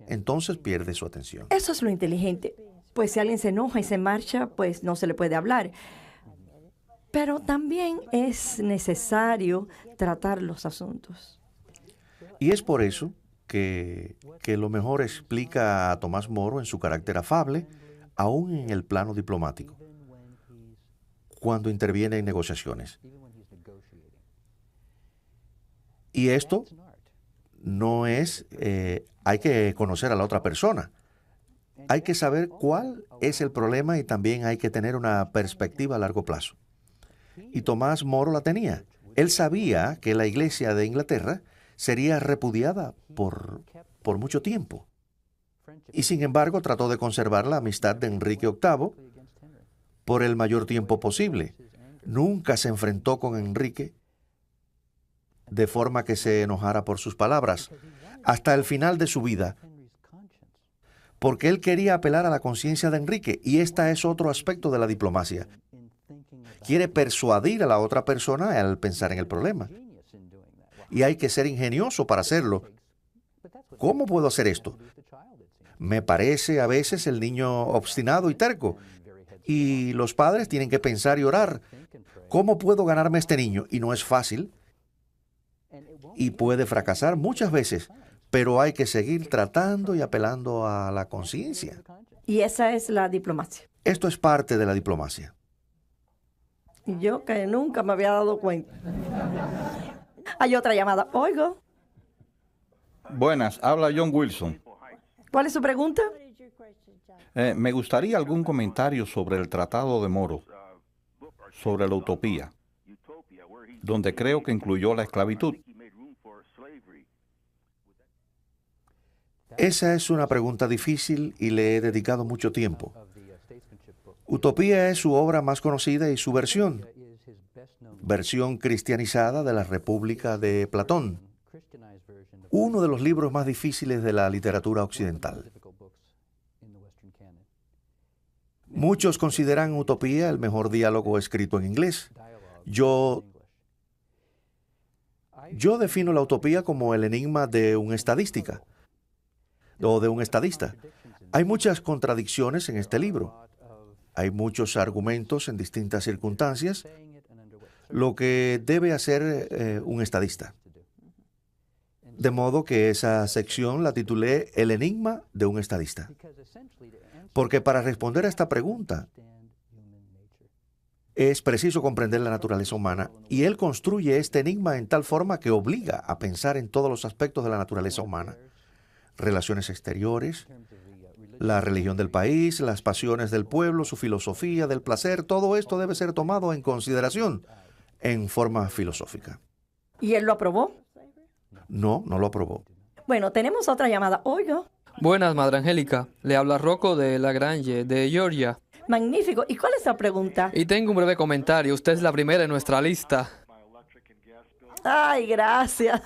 entonces pierde su atención. Eso es lo inteligente. Pues si alguien se enoja y se marcha, pues no se le puede hablar. Pero también es necesario tratar los asuntos. Y es por eso que lo mejor explica a Tomás Moro en su carácter afable, aún en el plano diplomático, cuando interviene en negociaciones. Y esto no es, hay que conocer a la otra persona. Hay que saber cuál es el problema y también hay que tener una perspectiva a largo plazo. Y Tomás Moro la tenía. Él sabía que la Iglesia de Inglaterra sería repudiada por mucho tiempo. Y sin embargo trató de conservar la amistad de Enrique VIII por el mayor tiempo posible. Nunca se enfrentó con Enrique de forma que se enojara por sus palabras, hasta el final de su vida, porque él quería apelar a la conciencia de Enrique, y este es otro aspecto de la diplomacia. Quiere persuadir a la otra persona al pensar en el problema. Y hay que ser ingenioso para hacerlo. ¿Cómo puedo hacer esto? Me parece a veces el niño obstinado y terco. Y los padres tienen que pensar y orar. ¿Cómo puedo ganarme a este niño? Y no es fácil. Y puede fracasar muchas veces, pero hay que seguir tratando y apelando a la conciencia. Y esa es la diplomacia. Esto es parte de la diplomacia. Yo que nunca me había dado cuenta. Hay otra llamada. Oigo. Buenas, habla John Wilson. ¿Cuál es su pregunta? Me gustaría algún comentario sobre el Tratado de Moro, sobre la utopía, donde creo que incluyó la esclavitud. Esa es una pregunta difícil y le he dedicado mucho tiempo. Utopía es su obra más conocida y su versión cristianizada de la República de Platón, uno de los libros más difíciles de la literatura occidental. Muchos consideran Utopía el mejor diálogo escrito en inglés. Yo defino la utopía como el enigma de un estadista. Hay muchas contradicciones en este libro. Hay muchos argumentos en distintas circunstancias, lo que debe hacer un estadista. De modo que esa sección la titulé El enigma de un estadista. Porque para responder a esta pregunta es preciso comprender la naturaleza humana, y él construye este enigma en tal forma que obliga a pensar en todos los aspectos de la naturaleza humana. Relaciones exteriores, la religión del país, las pasiones del pueblo, su filosofía del placer, todo esto debe ser tomado en consideración en forma filosófica. ¿Y él lo aprobó? No, no lo aprobó. Bueno, tenemos otra llamada. Oigo. Buenas, Madre Angélica. Le habla Rocco de Lagrange, de Georgia. Magnífico. ¿Y cuál es la pregunta? Y tengo un breve comentario. Usted es la primera en nuestra lista. Ay, gracias.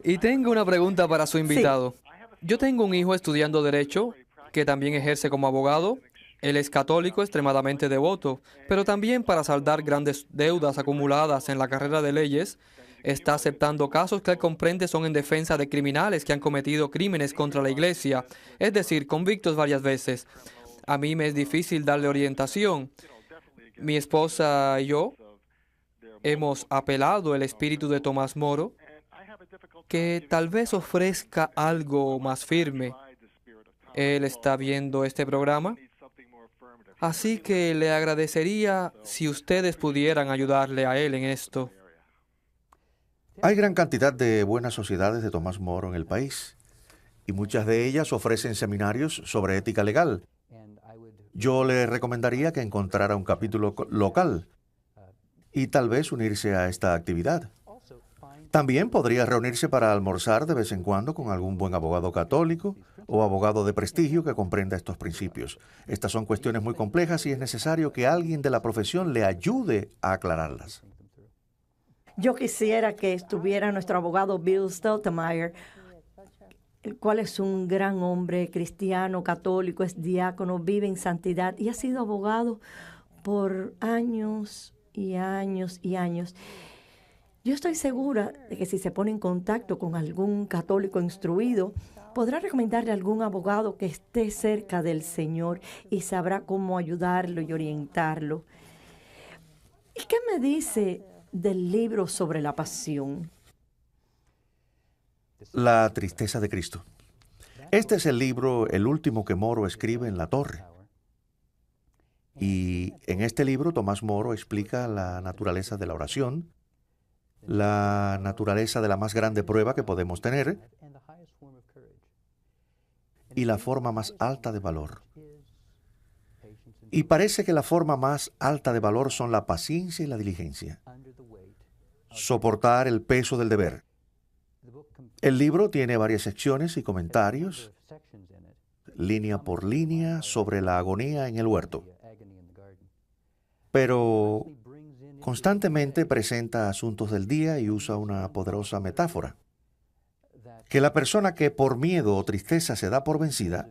Y tengo una pregunta para su invitado. Sí. Yo tengo un hijo estudiando Derecho, que también ejerce como abogado. Él es católico, extremadamente devoto, pero también para saldar grandes deudas acumuladas en la carrera de leyes, está aceptando casos que él comprende son en defensa de criminales que han cometido crímenes contra la Iglesia, es decir, convictos varias veces. A mí me es difícil darle orientación. Mi esposa y yo hemos apelado el espíritu de Tomás Moro, que tal vez ofrezca algo más firme. Él está viendo este programa, así que le agradecería si ustedes pudieran ayudarle a él en esto. Hay gran cantidad de buenas sociedades de Tomás Moro en el país, y muchas de ellas ofrecen seminarios sobre ética legal. Yo le recomendaría que encontrara un capítulo local y tal vez unirse a esta actividad. También podría reunirse para almorzar de vez en cuando con algún buen abogado católico o abogado de prestigio que comprenda estos principios. Estas son cuestiones muy complejas y es necesario que alguien de la profesión le ayude a aclararlas. Yo quisiera que estuviera nuestro abogado Bill Steltemeyer, el cual es un gran hombre cristiano, católico, es diácono, vive en santidad y ha sido abogado por años y años y años. Yo estoy segura de que si se pone en contacto con algún católico instruido, podrá recomendarle a algún abogado que esté cerca del Señor y sabrá cómo ayudarlo y orientarlo. ¿Y qué me dice del libro sobre la pasión? La tristeza de Cristo. Este es el libro, el último que Moro escribe en la torre. Y en este libro Tomás Moro explica la naturaleza de la oración la naturaleza de la más grande prueba que podemos tener y la forma más alta de valor. Y parece que la forma más alta de valor son la paciencia y la diligencia. Soportar el peso del deber. El libro tiene varias secciones y comentarios, línea por línea, sobre la agonía en el huerto. Pero constantemente presenta asuntos del día y usa una poderosa metáfora. Que la persona que por miedo o tristeza se da por vencida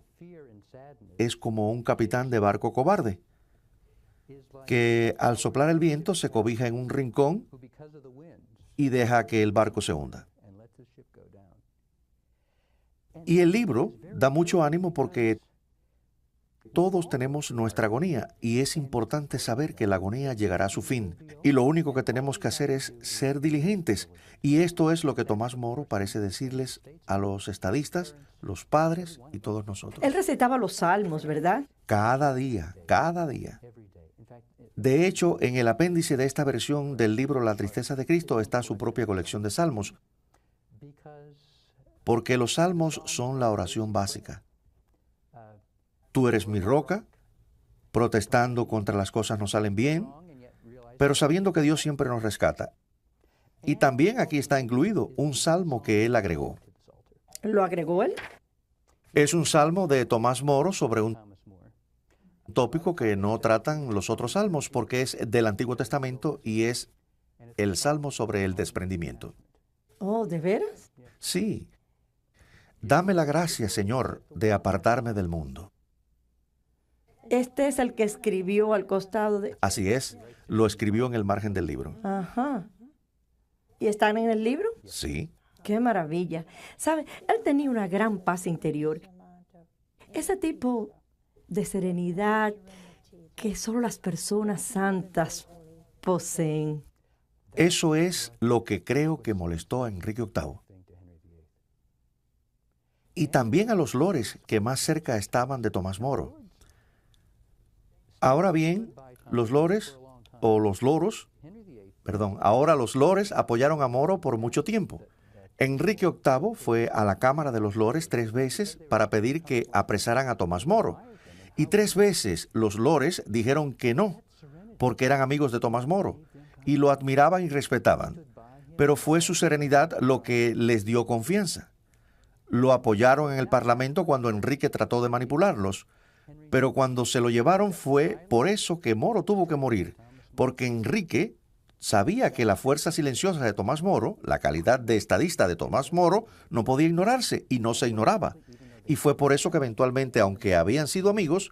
es como un capitán de barco cobarde, que al soplar el viento se cobija en un rincón y deja que el barco se hunda. Y el libro da mucho ánimo porque todos tenemos nuestra agonía y es importante saber que la agonía llegará a su fin. Y lo único que tenemos que hacer es ser diligentes. Y esto es lo que Tomás Moro parece decirles a los estadistas, los padres y todos nosotros. Él recitaba los salmos, ¿verdad? Cada día, cada día. De hecho, en el apéndice de esta versión del libro La tristeza de Cristo está su propia colección de salmos. Porque los salmos son la oración básica. Tú eres mi roca, protestando contra las cosas no salen bien, pero sabiendo que Dios siempre nos rescata. Y también aquí está incluido un salmo que él agregó. ¿Lo agregó él? Es un salmo de Tomás Moro sobre un tópico que no tratan los otros salmos porque es del Antiguo Testamento y es el salmo sobre el desprendimiento. Oh, ¿de veras? Sí. Dame la gracia, Señor, de apartarme del mundo. Este es el que escribió al costado de... Así es, lo escribió en el margen del libro. Ajá. ¿Y están en el libro? Sí. ¡Qué maravilla! ¿Sabe? Él tenía una gran paz interior. Ese tipo de serenidad que solo las personas santas poseen. Eso es lo que creo que molestó a Enrique VIII. Y también a los lores que más cerca estaban de Tomás Moro. Ahora bien, los lores apoyaron a Moro por mucho tiempo. Enrique VIII fue a la Cámara de los Lores 3 veces para pedir que apresaran a Tomás Moro. Y 3 veces los lores dijeron que no, porque eran amigos de Tomás Moro y lo admiraban y respetaban. Pero fue su serenidad lo que les dio confianza. Lo apoyaron en el Parlamento cuando Enrique trató de manipularlos. Pero cuando se lo llevaron fue por eso que Moro tuvo que morir, porque Enrique sabía que la fuerza silenciosa de Tomás Moro, la calidad de estadista de Tomás Moro, no podía ignorarse y no se ignoraba. Y fue por eso que eventualmente, aunque habían sido amigos,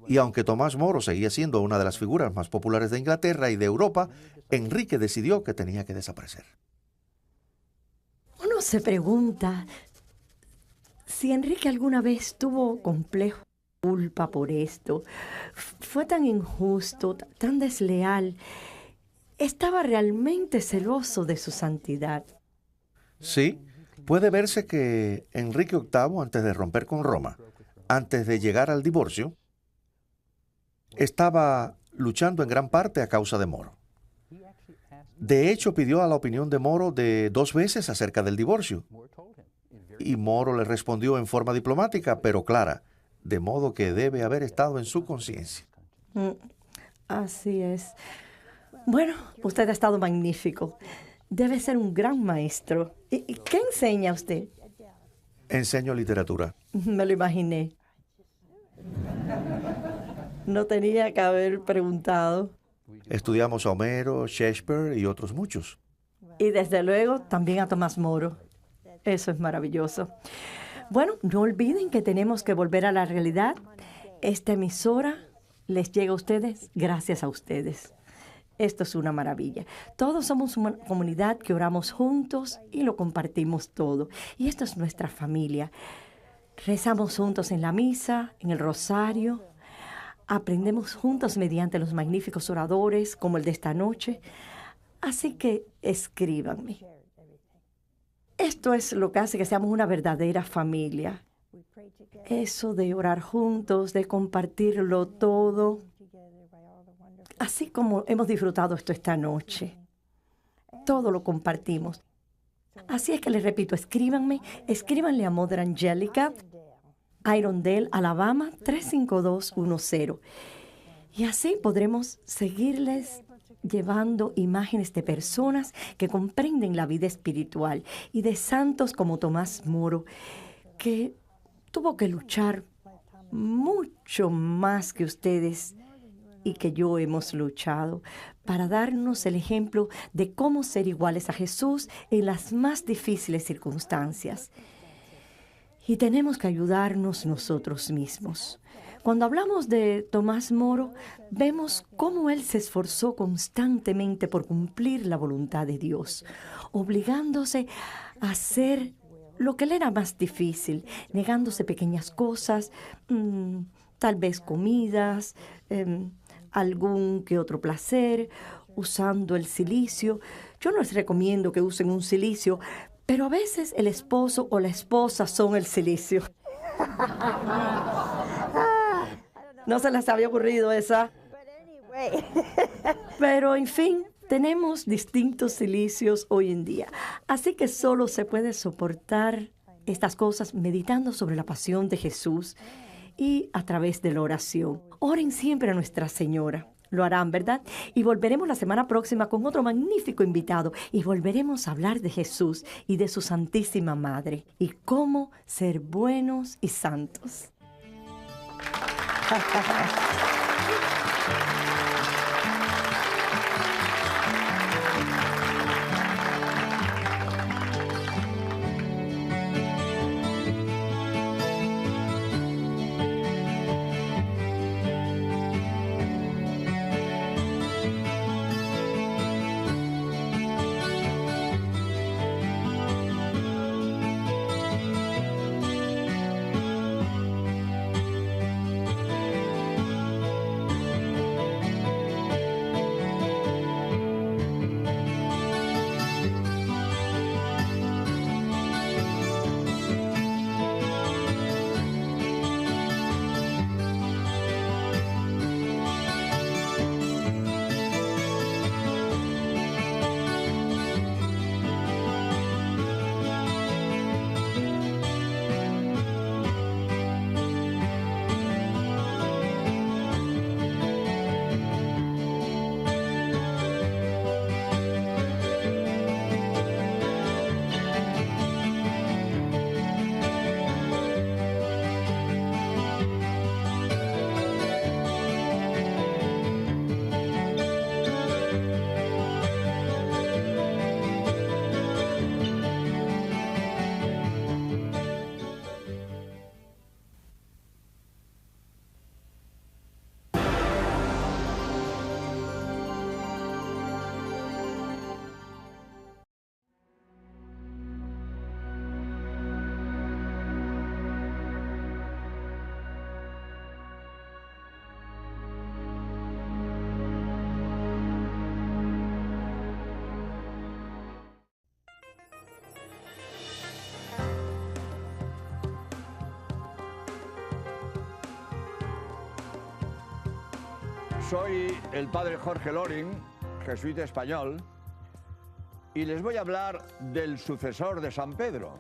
y aunque Tomás Moro seguía siendo una de las figuras más populares de Inglaterra y de Europa, Enrique decidió que tenía que desaparecer. Uno se pregunta si Enrique alguna vez tuvo complejo culpa por esto. Fue tan injusto, tan desleal. Estaba realmente celoso de su santidad. Sí, puede verse que Enrique VIII, antes de romper con Roma, antes de llegar al divorcio, estaba luchando en gran parte a causa de Moro. De hecho, pidió a la opinión de Moro de 2 veces acerca del divorcio. Y Moro le respondió en forma diplomática, pero clara, de modo que debe haber estado en su conciencia. Así es. Bueno, usted ha estado magnífico. Debe ser un gran maestro. ¿Y qué enseña usted? Enseño literatura. Me lo imaginé. No tenía que haber preguntado. Estudiamos a Homero, Shakespeare y otros muchos. Y desde luego también a Tomás Moro. Eso es maravilloso. Bueno, no olviden que tenemos que volver a la realidad. Esta emisora les llega a ustedes gracias a ustedes. Esto es una maravilla. Todos somos una comunidad que oramos juntos y lo compartimos todo. Y esto es nuestra familia. Rezamos juntos en la misa, en el rosario. Aprendemos juntos mediante los magníficos oradores como el de esta noche. Así que escríbanme. Esto es lo que hace que seamos una verdadera familia. Eso de orar juntos, de compartirlo todo. Así como hemos disfrutado esto esta noche. todo lo compartimos. Así es que les repito, escríbanle a Mother Angelica, Irondale, Alabama, 35210. Y así podremos seguirles llevando imágenes de personas que comprenden la vida espiritual y de santos como Tomás Moro, que tuvo que luchar mucho más que ustedes y que yo hemos luchado para darnos el ejemplo de cómo ser iguales a Jesús en las más difíciles circunstancias. Y tenemos que ayudarnos nosotros mismos. Cuando hablamos de Tomás Moro, vemos cómo él se esforzó constantemente por cumplir la voluntad de Dios, obligándose a hacer lo que le era más difícil, negándose pequeñas cosas, tal vez comidas, algún que otro placer, usando el silicio. Yo no les recomiendo que usen un silicio, pero a veces el esposo o la esposa son el silicio. No se les había ocurrido esa. Pero, en fin, tenemos distintos silicios hoy en día. Así que solo se puede soportar estas cosas meditando sobre la pasión de Jesús y a través de la oración. Oren siempre a Nuestra Señora. Lo harán, ¿verdad? Y volveremos la semana próxima con otro magnífico invitado y volveremos a hablar de Jesús y de su Santísima Madre y cómo ser buenos y santos. Soy el padre Jorge Loring, jesuita español, y les voy a hablar del sucesor de San Pedro.